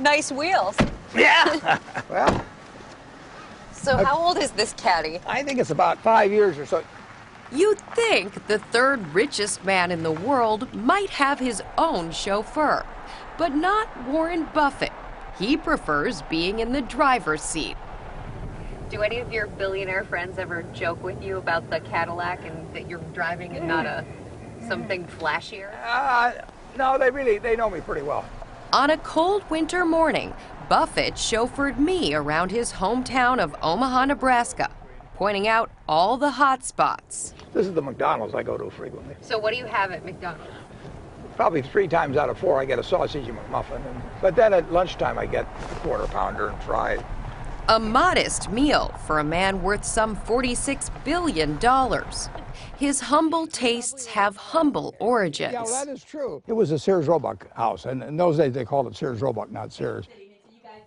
Nice wheels. Yeah. Well, So how old is this caddy? I think it's about 5 years or so. You'd think the third richest man in the world might have his own chauffeur, but not Warren Buffett. He prefers being in the driver's seat. Do any of your billionaire friends ever joke with you about the Cadillac and that you're driving and not something flashier? No, they know me pretty well. On a cold winter morning, Buffett chauffeured me around his hometown of Omaha, Nebraska, pointing out all the hot spots. This is the McDonald's I go to frequently. So what do you have at McDonald's? Probably 3 times out of 4 I get a sausage McMuffin. But then at lunchtime I get a quarter pounder and fries. A modest meal for a man worth some $46 billion. His humble tastes have humble origins. Yeah, well, that is true. It was a Sears Roebuck house, and in those days they called it Sears Roebuck, not Sears.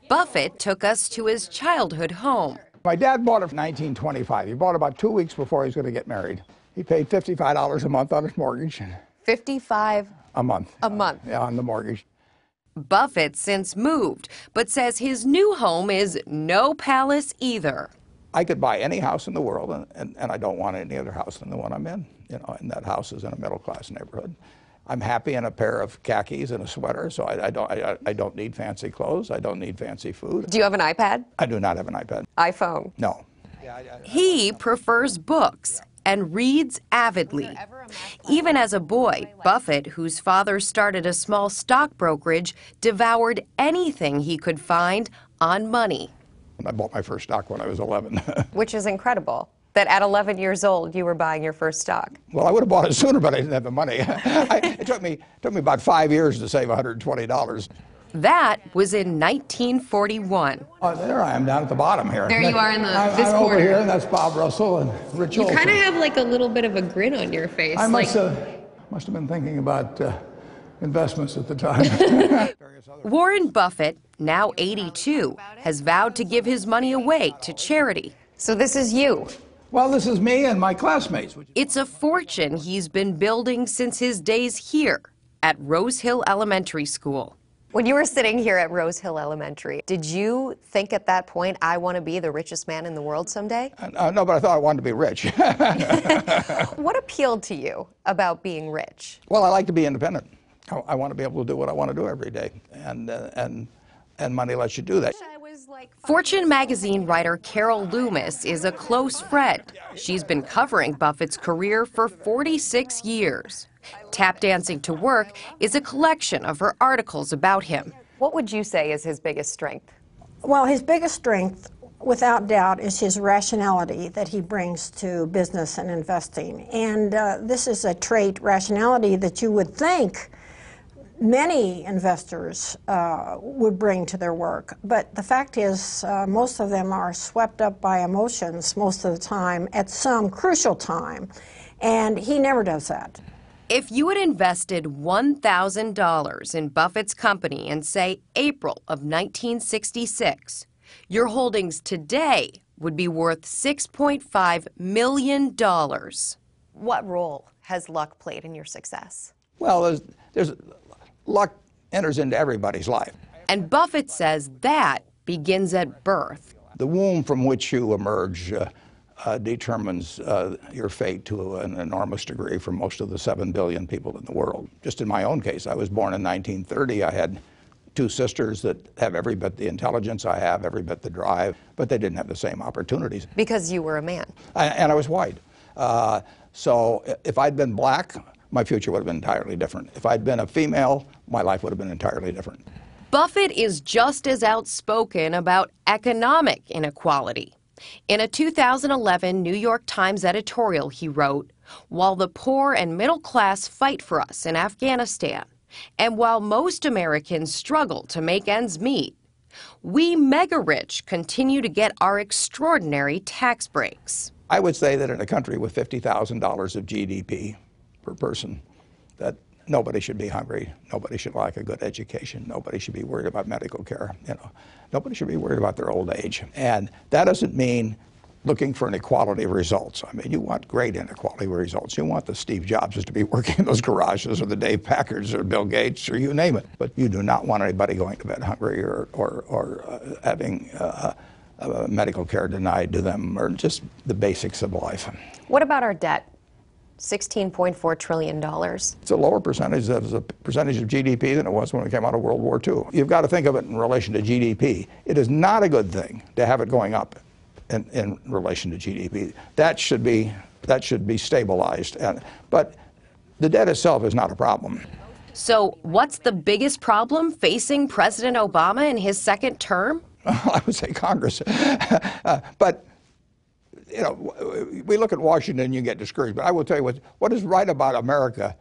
Buffett took us to his childhood home. My dad bought it in 1925. He bought it about 2 weeks before he was going to get married. He paid $55 a month on his mortgage. 55 a month. A month. Yeah, on the mortgage. Buffett since moved, but says his new home is no palace either. I could buy any house in the world, and I don't want any other house than the one I'm in. You know, and that house is in a middle-class neighborhood. I'm happy in a pair of khakis and a sweater, so I don't need fancy clothes. I don't need fancy food. Do you have an iPad? I do not have an iPad. iPhone? No. He prefers books and reads avidly. Even as a boy, Buffett, whose father started a small stock brokerage, devoured anything he could find on money. I bought my first stock when I was 11. Which is incredible, that at 11 years old you were buying your first stock. Well, I would have bought it sooner, but I didn't have the money. It took me about 5 years to save $120. That was in 1941. There I am down at the bottom here. There you are in this I'm corner. over here, and that's Bob Russell and Rich Olson. You kind of have like a little bit of a grin on your face. I must have been thinking about investments at the time. Warren Buffett, now 82, has vowed to give his money away to charity. So this is you. Well, this is me and my classmates. It's a fortune he's been building since his days here at Rose Hill Elementary School. When you were sitting here at Rose Hill Elementary, did you think at that point, I want to be the richest man in the world someday? No, but I thought I wanted to be rich. What appealed to you about being rich? Well, I like to be independent. I want to be able to do what I want to do every day, and money lets you do that. Fortune magazine writer Carol Loomis is a close friend. She's been covering Buffett's career for 46 years. Tap Dancing to Work is a collection of her articles about him. What would you say is his biggest strength? Well, his biggest strength, without doubt, is his rationality that he brings to business and investing. And this is a trait, rationality, that you would think many investors would bring to their work. But the fact is, most of them are swept up by emotions most of the time at some crucial time. And he never does that. If you had invested $1,000 in Buffett's company in, say, April of 1966, your holdings today would be worth $6.5 million. What role has luck played in your success? Well, there's luck enters into everybody's life. And Buffett says that begins at birth. The womb from which you emerge determines your fate to an enormous degree for most of the 7 billion people in the world. Just in my own case, I was born in 1930. I had 2 sisters that have every bit the intelligence I have, every bit the drive, but they didn't have the same opportunities. Because you were a man. And I was white. So if I'd been black, my future would have been entirely different. If I'd been a female, my life would have been entirely different. Buffett is just as outspoken about economic inequality. In a 2011 New York Times editorial, he wrote, "While the poor and middle class fight for us in Afghanistan, and while most Americans struggle to make ends meet, we mega-rich continue to get our extraordinary tax breaks." I would say that in a country with $50,000 of GDP per person, that nobody should be hungry, nobody should lack a good education, nobody should be worried about medical care, nobody should be worried about their old age. And that doesn't mean looking for inequality of results. I mean, you want great inequality of results. You want the Steve Jobses to be working in those garages, or the Dave Packards, or Bill Gates, or you name it. But you do not want anybody going to bed hungry, or having medical care denied to them, or just the basics of life. What about our debt? $16.4 trillion. It's a lower percentage as a percentage of GDP than it was when we came out of World War II. You've got to think of it in relation to GDP. It is not a good thing to have it going up in relation to GDP. That should be stabilized. But the debt itself is not a problem. So what's the biggest problem facing President Obama in his second term? I would say Congress. But you know, we look at Washington and you get discouraged. But I will tell you what is right about America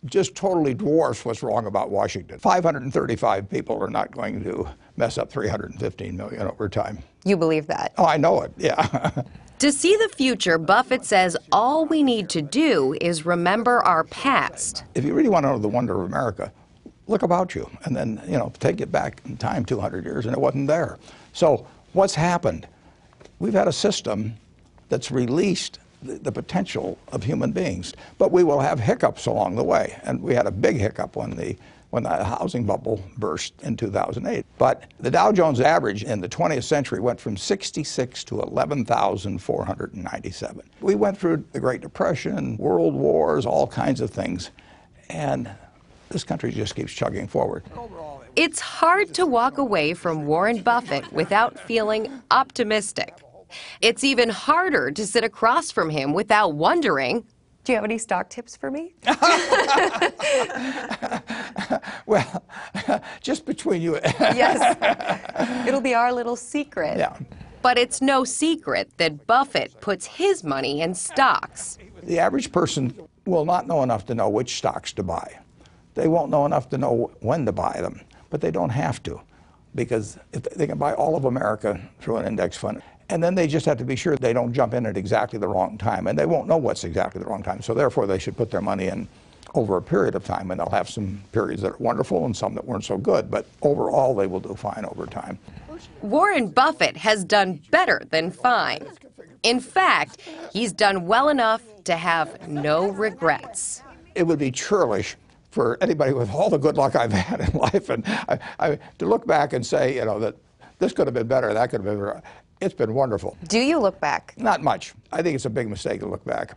just totally dwarfs what's wrong about Washington. 535 people are not going to mess up 315 million over time. You believe that? Oh, I know it, yeah. To see the future, Buffett says all we need to do is remember our past. If you really want to know the wonder of America, look about you, and then, you know, take it back in time 200 years, and it wasn't there. So what's happened? We've had a system that's released the potential of human beings, but we will have hiccups along the way. And we had a big hiccup when the housing bubble burst in 2008. But the Dow Jones average in the 20th century went from 66 to 11,497. We went through the Great Depression, world wars, all kinds of things, and this country just keeps chugging forward. It's hard to walk away from Warren Buffett without feeling optimistic. It's even harder to sit across from him without wondering, do you have any stock tips for me? Well, just between you. Yes, it'll be our little secret. Yeah. But it's no secret that Buffett puts his money in stocks. The average person will not know enough to know which stocks to buy. They won't know enough to know when to buy them, but they don't have to, because if they can buy all of America through an index fund. And then they just have to be sure they don't jump in at exactly the wrong time, and they won't know what's exactly the wrong time. So therefore, they should put their money in over a period of time, and they'll have some periods that are wonderful and some that weren't so good, but overall, they will do fine over time. Warren Buffett has done better than fine. In fact, he's done well enough to have no regrets. It would be churlish for anybody with all the good luck I've had in life, and to look back and say, you know, that this could have been better, that could have been better. It's been wonderful. Do you look back? Not much. I think it's a big mistake to look back.